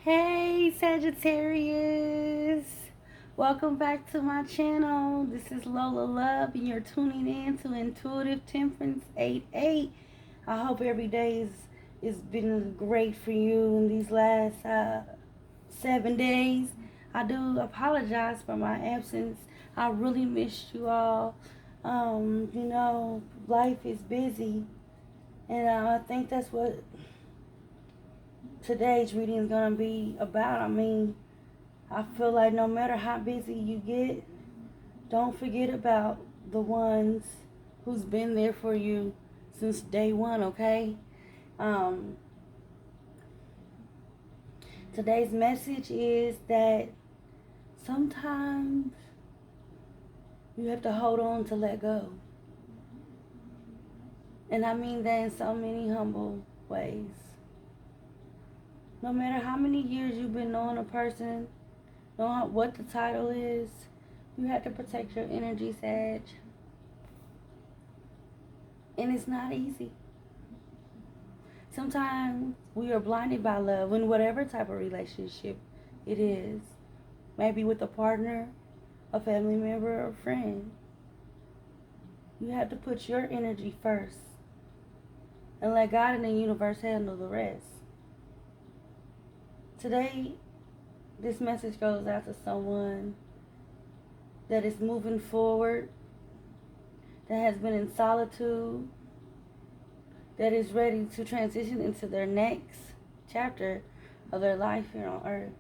Hey Sagittarius! Welcome back to my channel. This is Lola Love and you're tuning in to Intuitive Temperance 88. I hope every day is been great for you in these last 7 days. I do apologize for my absence. I really missed you all. Life is busy and I think that's what today's reading is going to be about. I feel like no matter how busy you get, don't forget about the ones who's been there for you since day one, okay? Um, Today's message is that sometimes you have to hold on to let go. And I mean that in so many humble ways. No matter how many years you've been knowing a person, knowing what the title is, you have to protect your energy, Sag. And it's not easy. Sometimes we are blinded by love in whatever type of relationship it is. Maybe with a partner, a family member, or a friend. You have to put your energy first and let God and the universe handle the rest. Today, this message goes out to someone that is moving forward, that has been in solitude, that is ready to transition into their next chapter of their life here on earth.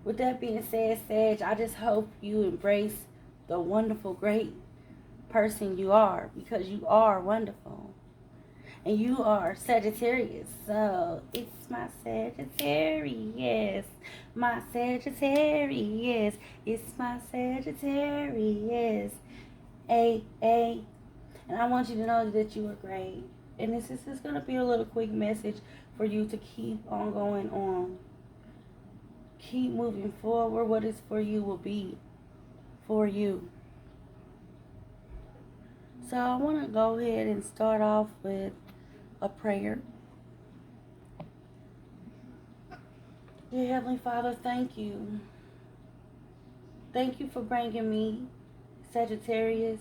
With that being said, Sage, I just hope you embrace the wonderful, great person you are, because you are wonderful. And you are Sagittarius, so it's my Sagittarius, my Sagittarius, it's my Sagittarius, A. And I want you to know that you are great. And this is just going to be a little quick message for you to keep on going on. Keep moving forward. What is for you will be for you. So I want to go ahead and start off with a prayer. Dear Heavenly Father, thank you. Thank you for bringing me, Sagittarius,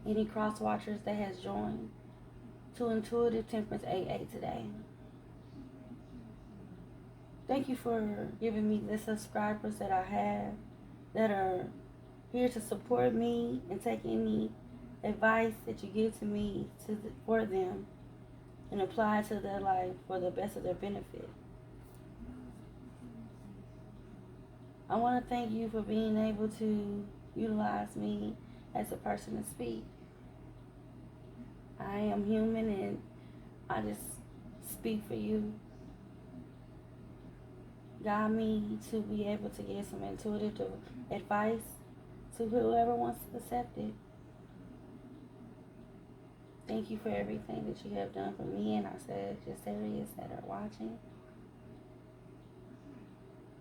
any cross watchers that has joined, to Intuitive Temperance AA today. Thank you for giving me the subscribers that I have that are here to support me and take any advice that you give to me for them and apply it to their life for the best of their benefit. I want to thank you for being able to utilize me as a person to speak. I am human and I just speak for you. Guide me to be able to give some intuitive advice to whoever wants to accept it. Thank you for everything that you have done for me and our Sagittarius that are watching.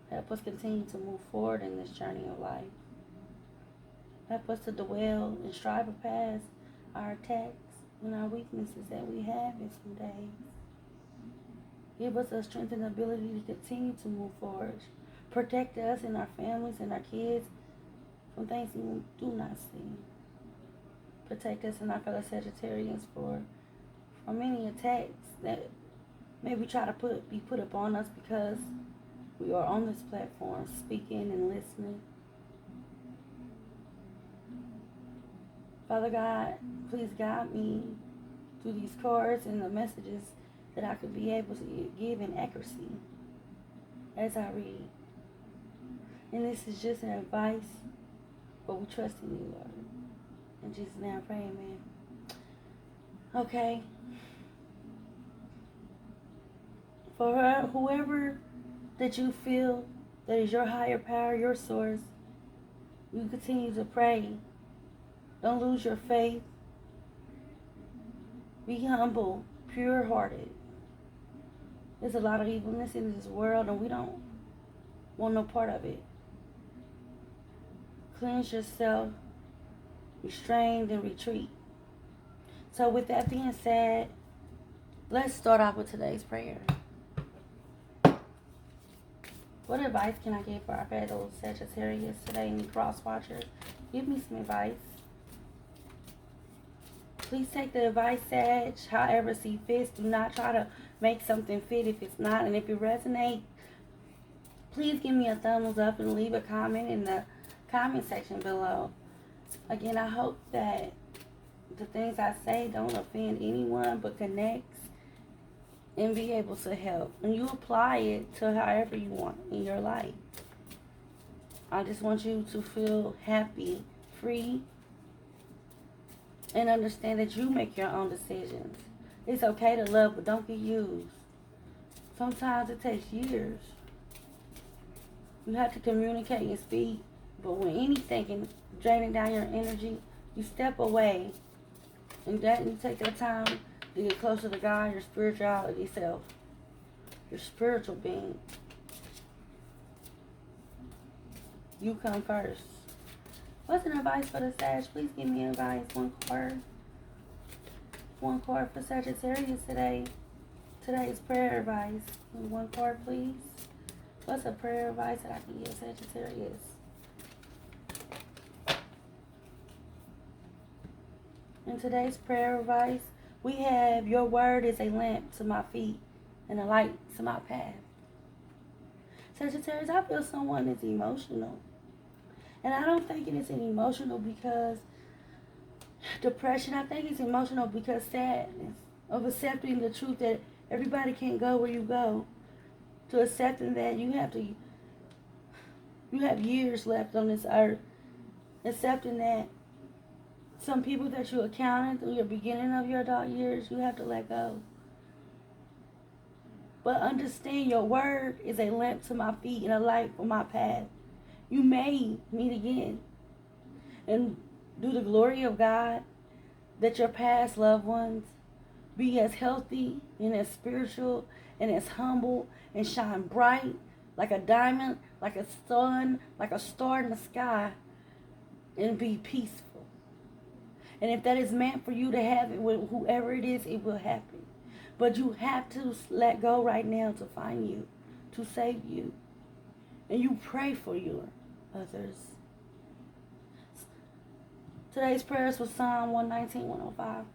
Help us continue to move forward in this journey of life. Help us to dwell and strive to pass our attacks and our weaknesses that we have in some days. Give us the strength and ability to continue to move forward. Protect us and our families and our kids from things we do not see. Protect us and our fellow Sagittarians from any attacks that maybe try to be put upon us because we are on this platform speaking and listening. Father God, please guide me through these cards and the messages that I could be able to give in accuracy as I read. And this is just an advice, but we trust in you, Lord. In Jesus' name I pray, amen. Okay. For whoever that you feel that is your higher power, your source, you continue to pray. Don't lose your faith. Be humble, pure-hearted. There's a lot of evilness in this world and we don't want no part of it. Cleanse yourself, restrain, and retreat. So with that being said, let's start off with today's prayer. What advice can I give for our fellow Sagittarius today? Any cross watchers? Give me some advice. Please take the advice, Sag, however see fit. Do not try to make something fit if it's not. And if it resonates, please give me a thumbs up and leave a comment in the comment section below. Again, I hope that the things I say don't offend anyone but connects and be able to help. And you apply it to however you want in your life. I just want you to feel happy, free, and understand that you make your own decisions. It's okay to love, but don't get used. Sometimes it takes years. You have to communicate and speak, but when anything can draining down your energy, you step away and you take that time to get closer to God, your spirituality self, your spiritual being. You come first. What's an advice for the Sag? Please give me advice. One card. One card for Sagittarius today. Today's prayer advice. One card, please. What's a prayer advice that I can give Sagittarius? In today's prayer advice, we have, your word is a lamp to my feet and a light to my path. Sagittarius, I feel someone is emotional. And I don't think it is emotional because depression. I think it's emotional because sadness of accepting the truth that everybody can't go where you go. To accepting that you have years left on this earth. Accepting that some people that you encountered through your beginning of your adult years, you have to let go. But understand, your word is a lamp to my feet and a light for my path. You may meet again. And through the glory of God, that your past loved ones be as healthy and as spiritual and as humble and shine bright like a diamond, like a sun, like a star in the sky, and be peaceful. And if that is meant for you to have it with whoever it is, it will happen. But you have to let go right now to find you, to save you. And you pray for your others. Today's prayers was Psalm 119, 105.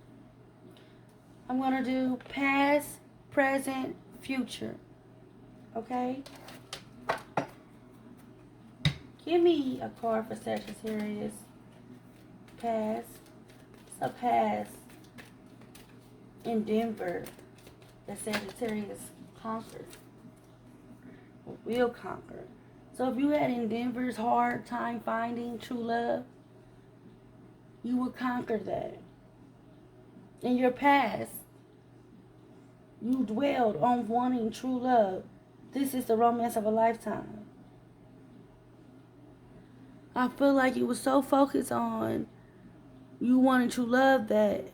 I'm going to do past, present, future. Okay? Give me a card for Sagittarius. Past. It's a past in Denver that Sagittarius conquered. Or will conquer. So if you had in Denver's hard time finding true love, you will conquer that. In your past, you dwelled on wanting true love. This is the romance of a lifetime. I feel like you were so focused on you wanting true love that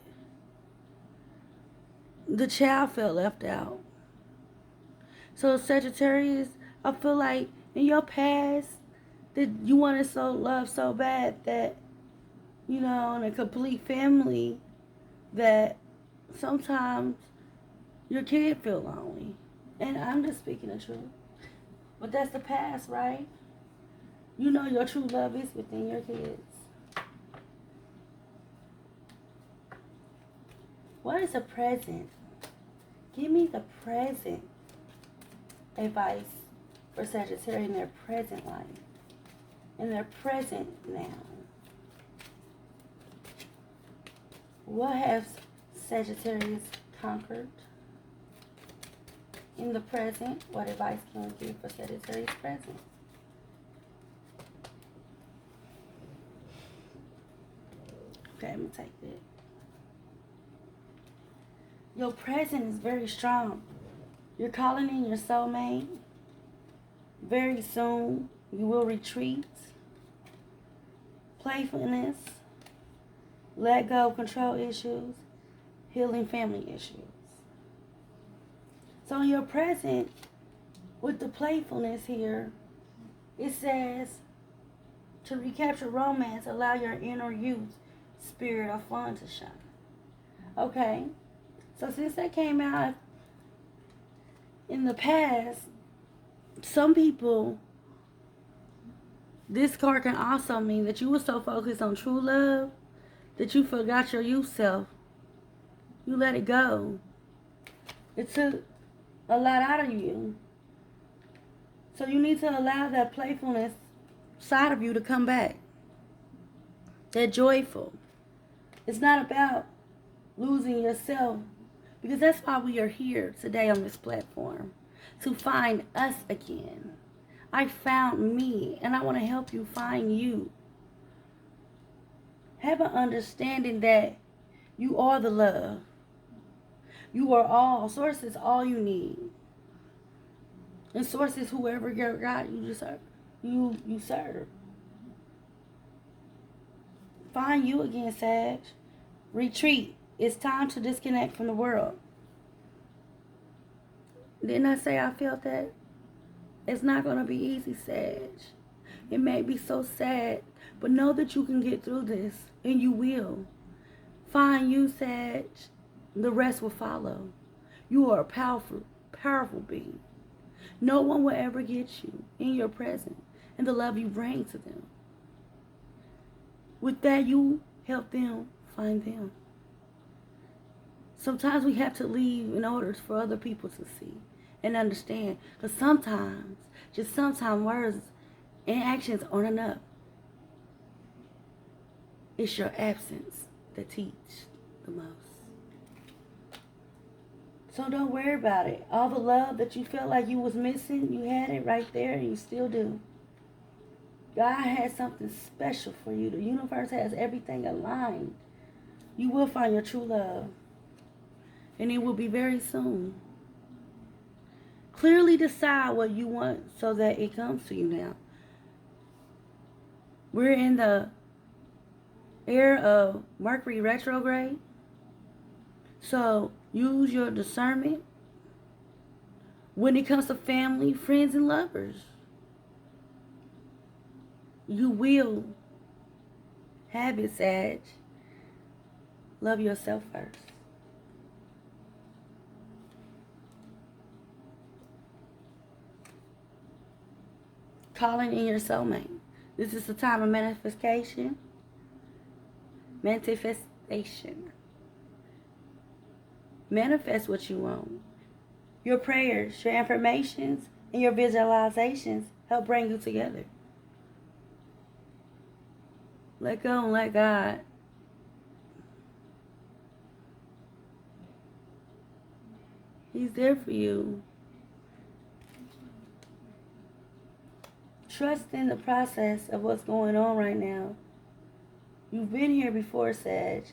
the child felt left out. So Sagittarius, I feel like in your past that you wanted love so bad that, in a complete family, that sometimes your kid feel lonely. And I'm just speaking the truth. But that's the past, right? Your true love is within your kids. What is a present? Give me the present advice for Sagittarius in their present life. In their present now. What has Sagittarius conquered? In the present, what advice can we give for Sagittarius present? Okay, I'm going to take that. Your present is very strong. You're calling in your soulmate. Very soon, you will retreat. Playfulness. Let go of control issues. Healing family issues. So in your present, with the playfulness here, it says to recapture romance, allow your inner youth spirit of fun to shine. Okay, so since that came out in the past, some people, this card can also mean that you were so focused on true love that you forgot your youth self. You let it go. It took a lot out of you. So you need to allow that playfulness side of you to come back. That joyful. It's not about losing yourself, because that's why we are here today on this platform, to find us again. I found me, and I want to help you find you. Have an understanding that you are the love. You are all. Source is all you need. And source is whoever your God you serve. You serve. Find you again, Sag. Retreat. It's time to disconnect from the world. Didn't I say I felt that? It's not going to be easy, Sag. It may be so sad, but know that you can get through this, and you will. Find you, Sag. The rest will follow. You are a powerful, powerful being. No one will ever get you in your presence and the love you bring to them. With that, you help them find them. Sometimes we have to leave in order for other people to see and understand. Because sometimes, just sometimes, words and actions aren't enough. It's your absence that teach the most. So don't worry about it. All the love that you felt like you was missing, you had it right there, and you still do. God has something special for you. The universe has everything aligned. You will find your true love. And it will be very soon. Clearly decide what you want so that it comes to you now. We're in the era of Mercury retrograde. So use your discernment when it comes to family, friends, and lovers. You will have it, Sag. Love yourself first. Calling in your soulmate. This is the time of manifestation. Manifestation. Manifest what you want. Your prayers, your affirmations, and your visualizations help bring you together. Let go and let God. He's there for you. Trust in the process of what's going on right now. You've been here before, Sag,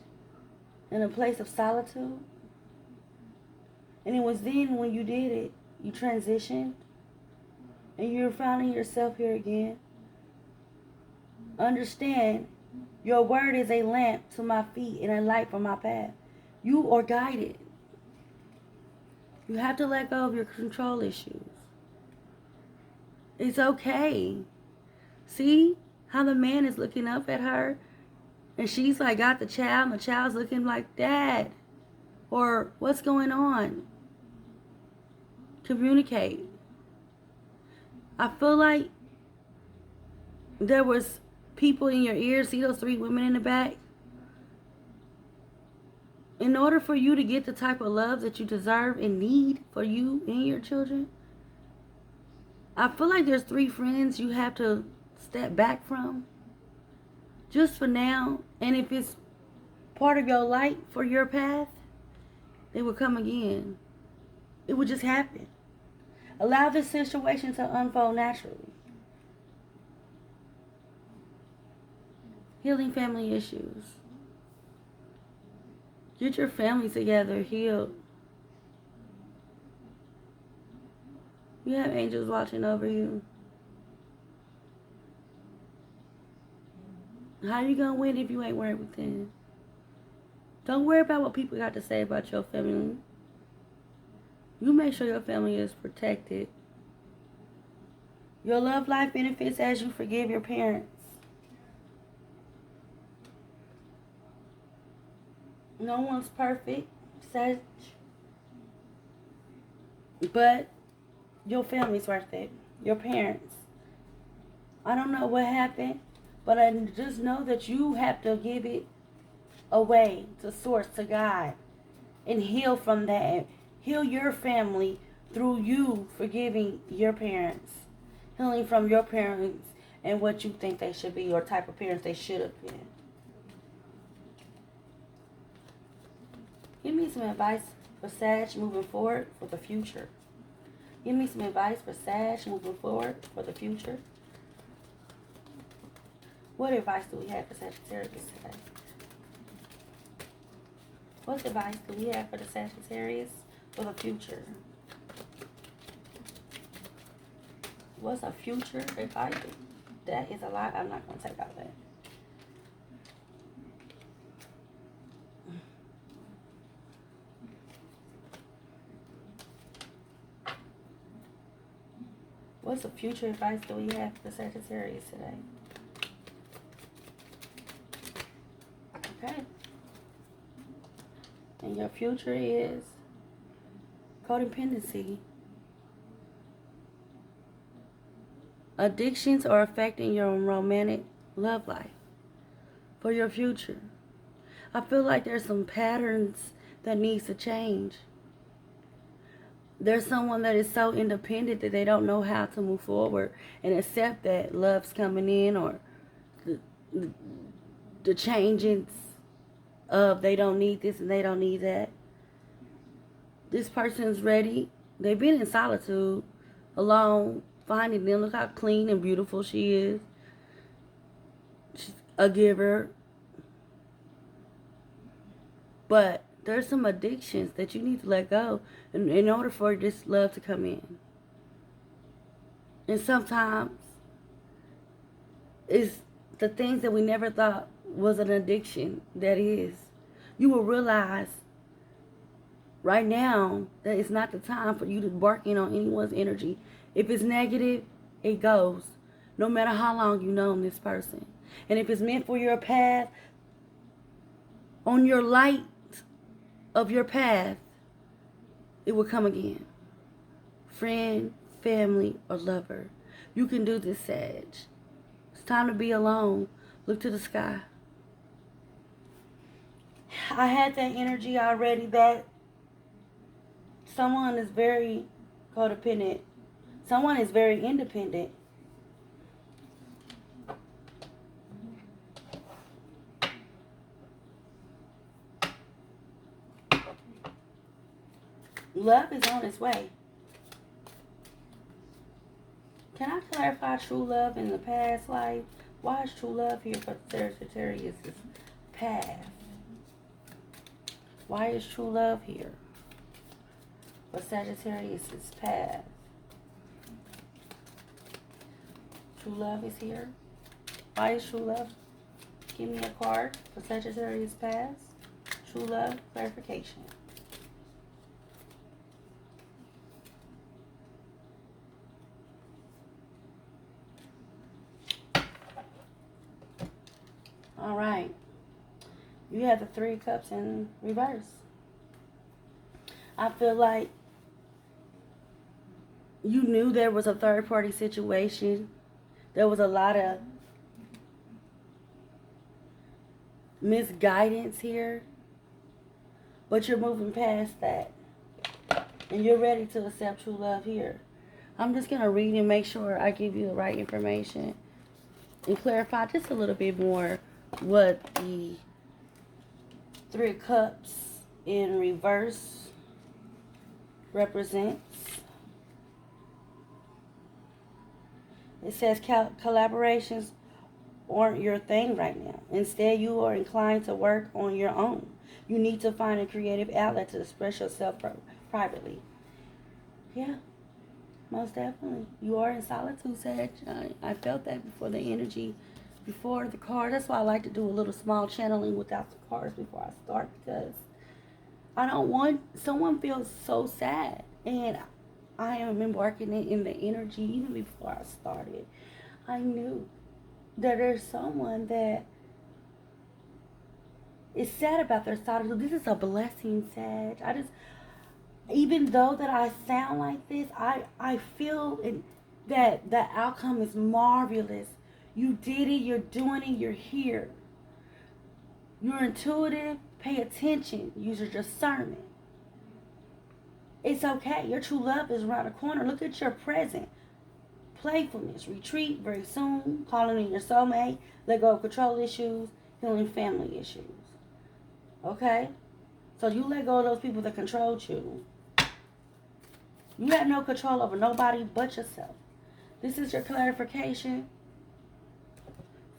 in a place of solitude. And it was then when you did it, you transitioned, and you're finding yourself here again. Understand, your word is a lamp to my feet and a light for my path. You are guided. You have to let go of your control issues. It's okay. See how the man is looking up at her, and she's like got the child, and the child's looking like, Dad, or what's going on? Communicate. I feel like there was people in your ears. See those 3 women in the back? In order for you to get the type of love that you deserve and need for you and your children, I feel like there's 3 friends you have to step back from. Just for now. And if it's part of your light for your path, they will come again. It will just happen. Allow this situation to unfold naturally. Healing family issues. Get your family together, healed. You have angels watching over you. How you gonna win if you ain't worried within? Don't worry about what people got to say about your family. You make sure your family is protected. Your love life benefits as you forgive your parents. No one's perfect, but your family's worth it. your parents. I don't know what happened, but I just know that you have to give it away to source, to God, and heal from that. Heal your family through you forgiving your parents. Healing from your parents and what you think they should be or type of parents they should have been. Give me some advice for Sag moving forward for the future. Give me some advice for Sag moving forward for the future. What advice do we have for Sagittarius today? What advice do we have for the Sagittarius for the future? What's a future advice? That is a lot. I'm not going to take all that. What's the future advice do we have for Sagittarius today? Okay. And your future is codependency. Addictions are affecting your romantic love life. For your future, I feel like there's some patterns that needs to change. There's someone that is so independent that they don't know how to move forward and accept that love's coming in, or the changes of they don't need this and they don't need that. This person's ready. They've been in solitude, alone, finding them. Look how clean and beautiful she is. She's a giver. But there's some addictions that you need to let go in order for this love to come in. And sometimes it's the things that we never thought was an addiction that is. You will realize right now that it's not the time for you to bark in on anyone's energy. If it's negative, it goes. No matter how long you've known this person. And if it's meant for your path, on your light of your path, it will come again. Friend, family, or lover. You can do this, Sag. It's time to be alone. Look to the sky. I had that energy already that someone is very codependent. Someone is very independent. Love is on its way. Can I clarify true love in the past life? Why is true love here for Sagittarius' path? Why is true love here for Sagittarius' path? True love is here. Why is true love? Give me a card for Sagittarius' path. True love clarification. All right. You have the 3 cups in reverse. I feel like you knew there was a third party situation. There was a lot of misguidance here. But you're moving past that. And you're ready to accept true love here. I'm just going to read and make sure I give you the right information. And clarify just a little bit more what the 3 cups in reverse represents. It says collaborations aren't your thing right now. Instead, you are inclined to work on your own. You need to find a creative outlet to express yourself privately. Yeah, most definitely. You are in solitude, Sag. I felt that before the energy, before the card. That's why I like to do a little small channeling without the cards before I start, because I don't want someone feels so sad, and I am embarking in the energy even before I started. I knew that there's someone that is sad about their solitude. This is a blessing, Sag. Even though that I sound like this, I feel that the outcome is marvelous. You did it, you're doing it, you're here. You're intuitive, pay attention, use your discernment. It's okay. Your true love is around the corner. Look at your present. Playfulness, retreat very soon, calling in your soulmate, let go of control issues, healing family issues. Okay? So you let go of those people that controlled you. You have no control over nobody but yourself. This is your clarification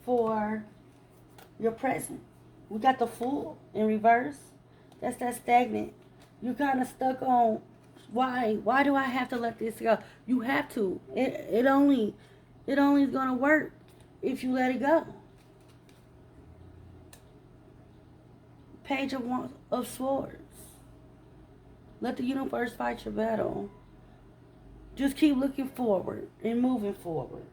for your present. We got the Fool in reverse. That's that stagnant. You're kind of stuck on why do I have to let this go? You have to. It only is gonna work if you let it go. Page of Swords. Let the universe fight your battle. Just keep looking forward and moving forward.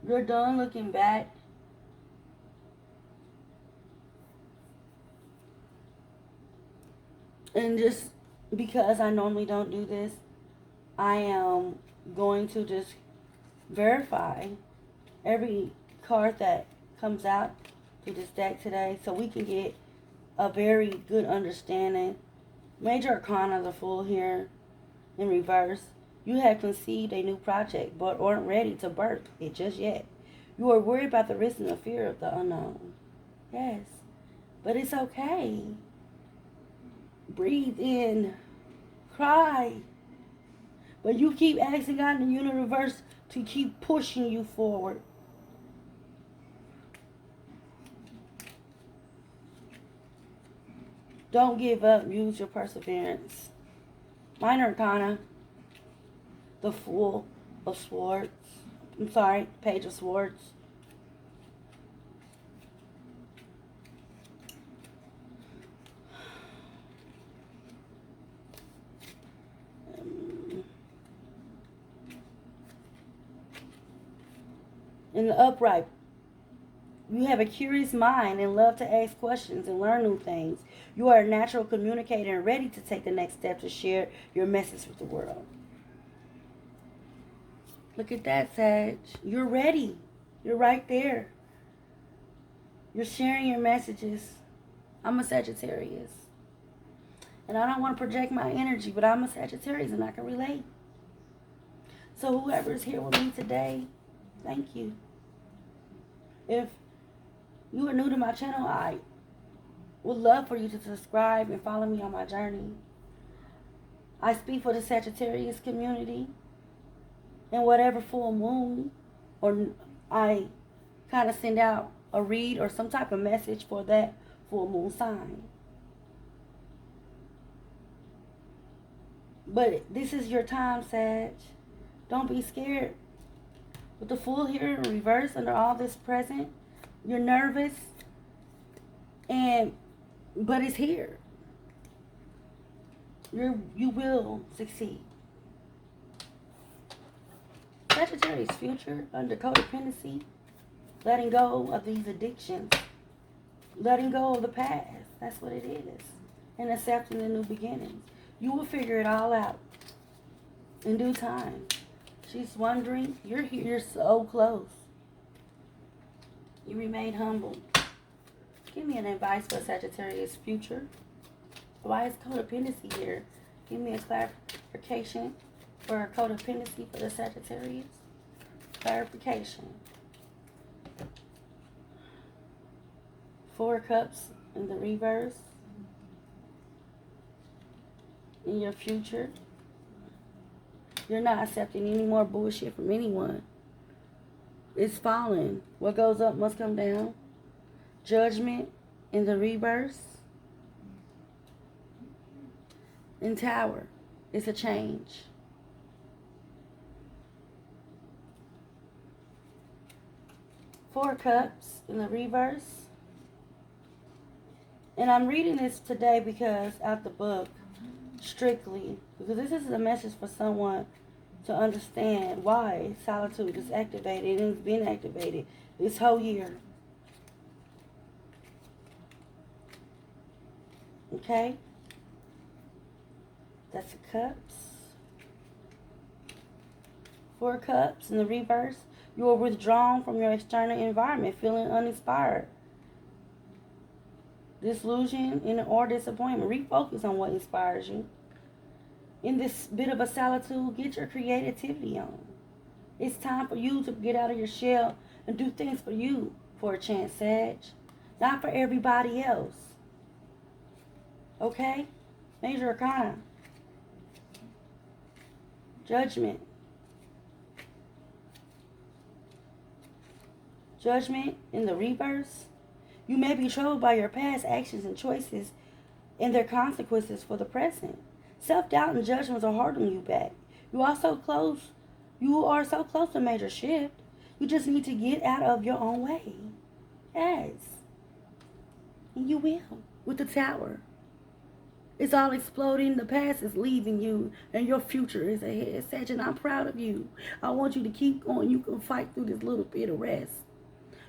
You're done looking back. And just because I normally don't do this, I am going to just verify every card that comes out through this deck today so we can get a very good understanding. Major Arcana, the Fool here in reverse. You have conceived a new project but aren't ready to birth it just yet. You are worried about the risk and the fear of the unknown. Yes, but it's okay. Breathe in. Cry. But you keep asking God in the universe to keep pushing you forward. Don't give up. Use your perseverance. Minor Arcana. The Fool of Swords. I'm sorry, Page of Swords. In the upright, you have a curious mind and love to ask questions and learn new things. You are a natural communicator and ready to take the next step to share your message with the world. Look at that, Sag. You're ready. You're right there. You're sharing your messages. I'm a Sagittarius. And I don't want to project my energy, but I'm a Sagittarius and I can relate. So whoever is here with me today, thank you. If you are new to my channel, I would love for you to subscribe and follow me on my journey. I speak for the Sagittarius community. And whatever full moon, or I kind of send out a read or some type of message for that full moon sign. But this is your time, Sag. Don't be scared. With the Fool here in reverse under all this present, you're nervous, but it's here. You will succeed. Sagittarius future under codependency, letting go of these addictions, letting go of the past. That's what it is. And accepting the new beginnings. You will figure it all out in due time. She's wondering, you're here, you're so close. You remain humble. Give me an advice for Sagittarius future. Why is codependency here? Give me a clarification for codependency for the Sagittarius. Clarification. 4 cups in the reverse. In your future. You're not accepting any more bullshit from anyone. It's falling. What goes up must come down. Judgment in the reverse. In Tower. It's a change. Four cups in the reverse. And I'm reading this today because out the book, strictly, because this is a message for someone to understand why solitude is activated and it's been activated this whole year. Okay? That's the Cups. 4 Cups in the reverse. You are withdrawn from your external environment, feeling uninspired, disillusion, or disappointment. Refocus on what inspires you. In this bit of a solitude, get your creativity on. It's time for you to get out of your shell and do things for you for a chance, Sag. Not for everybody else. Okay? Major Arcana. Judgment. Judgment in the reverse. You may be troubled by your past actions and choices and their consequences for the present. Self-doubt and judgments are holding you back. You are so close to a major shift. You just need to get out of your own way. Yes. And you will. With the Tower. It's all exploding. The past is leaving you. And your future is ahead. Sag, and I'm proud of you. I want you to keep going. You can fight through this little bit of rest.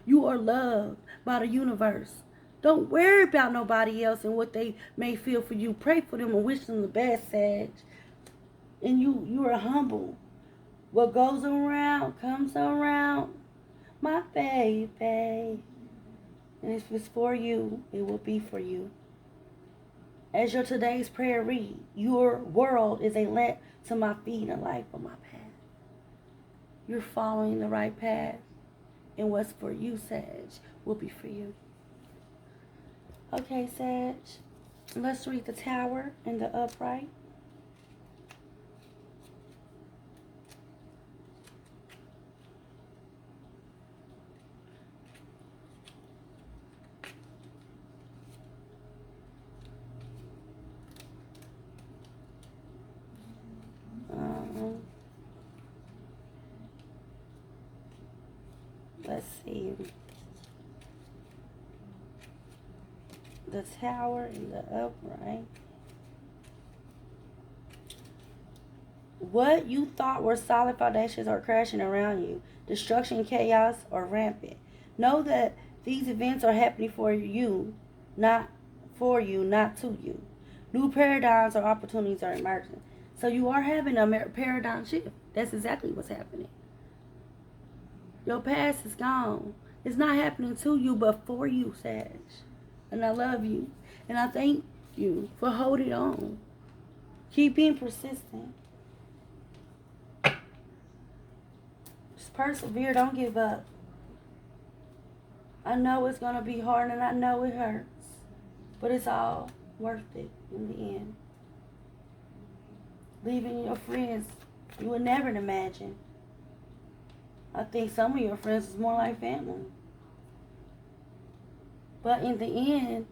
You are loved by the universe. Don't worry about nobody else and what they may feel for you. Pray for them and wish them the best, Sag. And you are humble. What goes around comes around, my baby. And if it's for you, it will be for you. As your today's prayer read, your world is a lamp to my feet and a light on my path. You're following the right path. And what's for you, Sag, will be for you. Okay, Sag. Let's read the Tower and the Upright. Let's see. The Tower and the Upright. What you thought were solid foundations are crashing around you. Destruction, chaos are rampant. Know that these events are happening for you, not to you. New paradigms or opportunities are emerging. So you are having a paradigm shift. That's exactly what's happening. Your past is gone. It's not happening to you, but for you, Sag. And I love you. And I thank you for holding on. Keep being persistent. Just persevere. Don't give up. I know it's going to be hard and I know it hurts. But it's all worth it in the end. Leaving your friends you would never imagine. I think some of your friends is more like family. But in the end,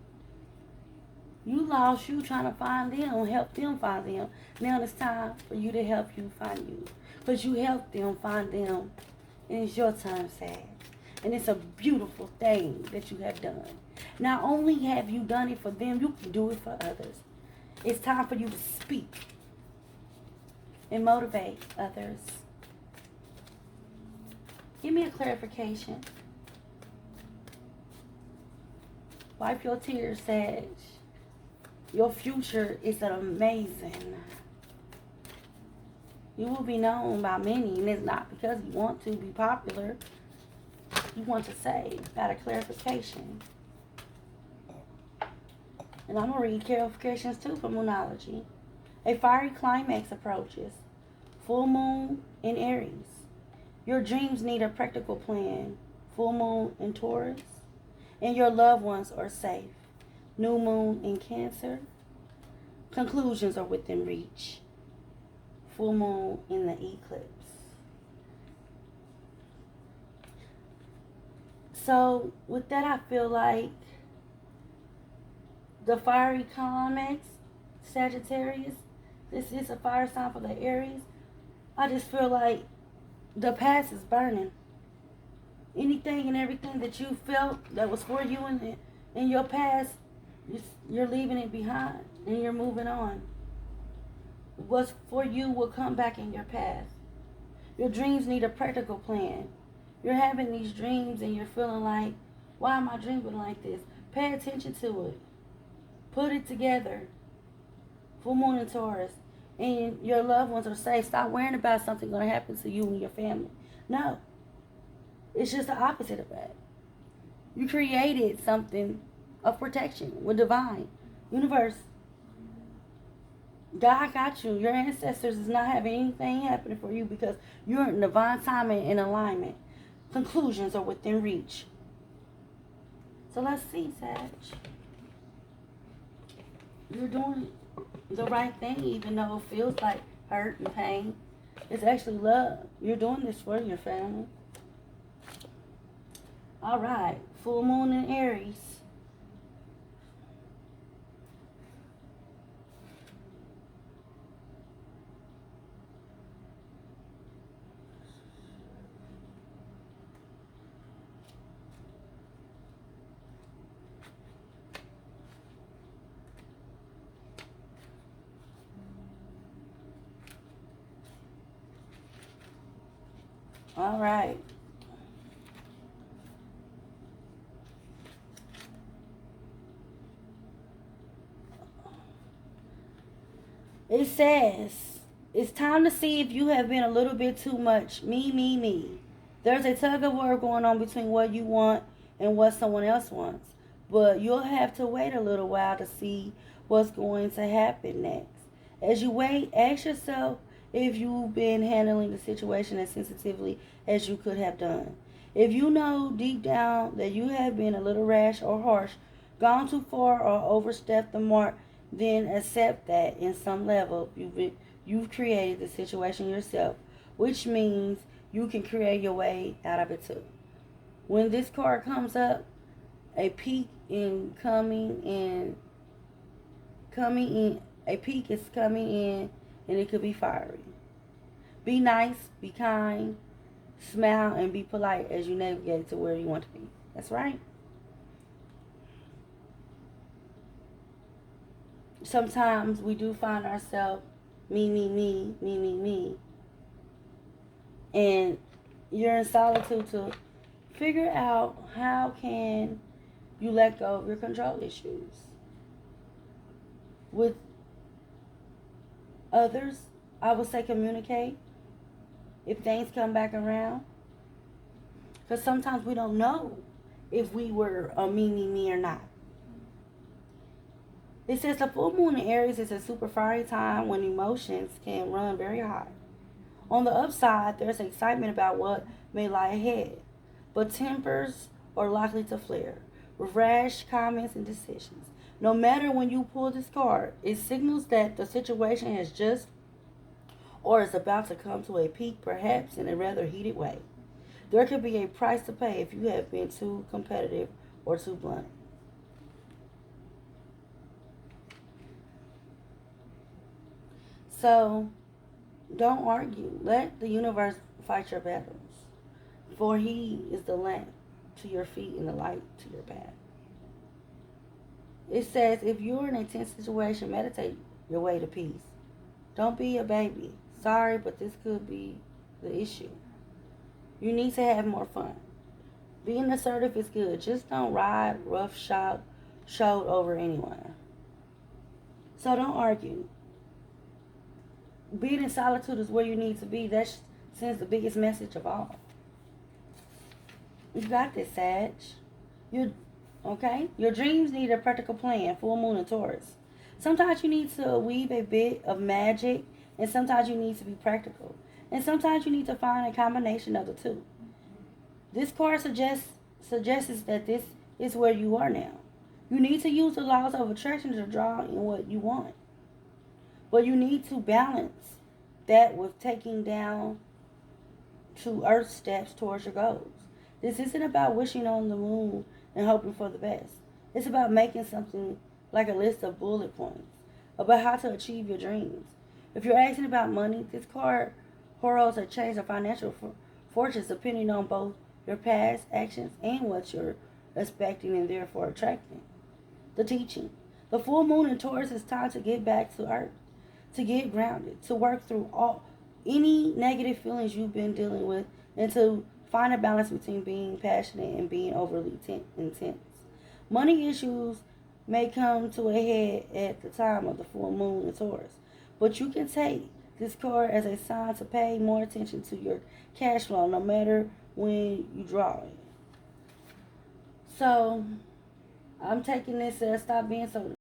you lost you trying to find them, help them find them. Now it's time for you to help you find you. Because you helped them find them. And it's your turn, Sag. And it's a beautiful thing that you have done. Not only have you done it for them, you can do it for others. It's time for you to speak and motivate others. Give me a clarification. Wipe your tears, Sag. Your future is amazing. You will be known by many, and it's not because you want to be popular. You want to say, got a clarification. And I'm going to read clarifications too from Monology. A fiery climax approaches. Full moon in Aries. Your dreams need a practical plan. Full moon in Taurus. And your loved ones are safe. New moon in Cancer. Conclusions are within reach. Full moon in the eclipse. So with that, I feel like the fiery climax, Sagittarius, this is a fire sign for the Aries. I just feel like the past is burning. Anything and everything that you felt that was for you in your past, you're leaving it behind and you're moving on. What's for you will come back in your path. Your dreams need a practical plan. You're having these dreams and you're feeling like, why am I dreaming like this? Pay attention to it. Put it together. Full moon in Taurus. and your loved ones are safe. Stop worrying about something going to happen to you and your family. No, it's just the opposite of that. You created something of protection with divine, universe. God got you. Your ancestors is not having anything happening for you because you're in divine timing and alignment. Conclusions are within reach. So let's see, Sag. You're doing the right thing, even though it feels like hurt and pain. It's actually love. You're doing this for your family. All right. Full moon in Aries. All right. It says, it's time to see if you have been a little bit too much me. There's a tug of war going on between what you want and what someone else wants. But you'll have to wait a little while to see what's going to happen next. As you wait, ask yourself if you've been handling the situation as sensitively as you could have done. If you know deep down that you have been a little rash or harsh, gone too far or overstepped the mark, then accept that in some level you've created the situation yourself, which means you can create your way out of it too. When this card comes up, a peak in a peak is coming in, and it could be fiery. Be nice, be kind, smile, and be polite as you navigate to where you want to be. That's right. Sometimes we do find ourselves me. And you're in solitude to figure out how can you let go of your control issues. With others, I would say communicate if things come back around. Because sometimes we don't know if we were a me or not. It says the full moon in Aries is a super fiery time when emotions can run very high. On the upside, there's excitement about what may lie ahead, but tempers are likely to flare with rash comments and decisions. No matter when you pull this card, it signals that the situation has just or is about to come to a peak, perhaps in a rather heated way. There could be a price to pay if you have been too competitive or too blunt. So, don't argue. Let the universe fight your battles. For he is the lamp to your feet and the light to your path. It says, if you're in a tense situation, meditate your way to peace. Don't be a baby. Sorry, but this could be the issue. You need to have more fun. Being assertive is good. Just don't ride roughshod over anyone. So don't argue. Being in solitude is where you need to be. That sends the biggest message of all. You got this, Sag. You okay? Your dreams need a practical plan. Full moon in Taurus. Sometimes you need to weave a bit of magic, and sometimes you need to be practical, and sometimes you need to find a combination of the two. This card suggests that this is where you are now. You need to use the laws of attraction to draw in what you want. But you need to balance that with taking down to earth steps towards your goals. This isn't about wishing on the moon and hoping for the best. It's about making something like a list of bullet points about how to achieve your dreams. If you're asking about money, this card heralds a change of financial fortunes depending on both your past actions and what you're expecting and therefore attracting. The teaching. The full moon in Taurus is time to get back to earth, to get grounded, to work through any negative feelings you've been dealing with, and to find a balance between being passionate and being overly intense. Money issues may come to a head at the time of the full moon in Taurus, But you can take this card as a sign to pay more attention to your cash flow no matter when you draw it. So I'm taking this as stop being so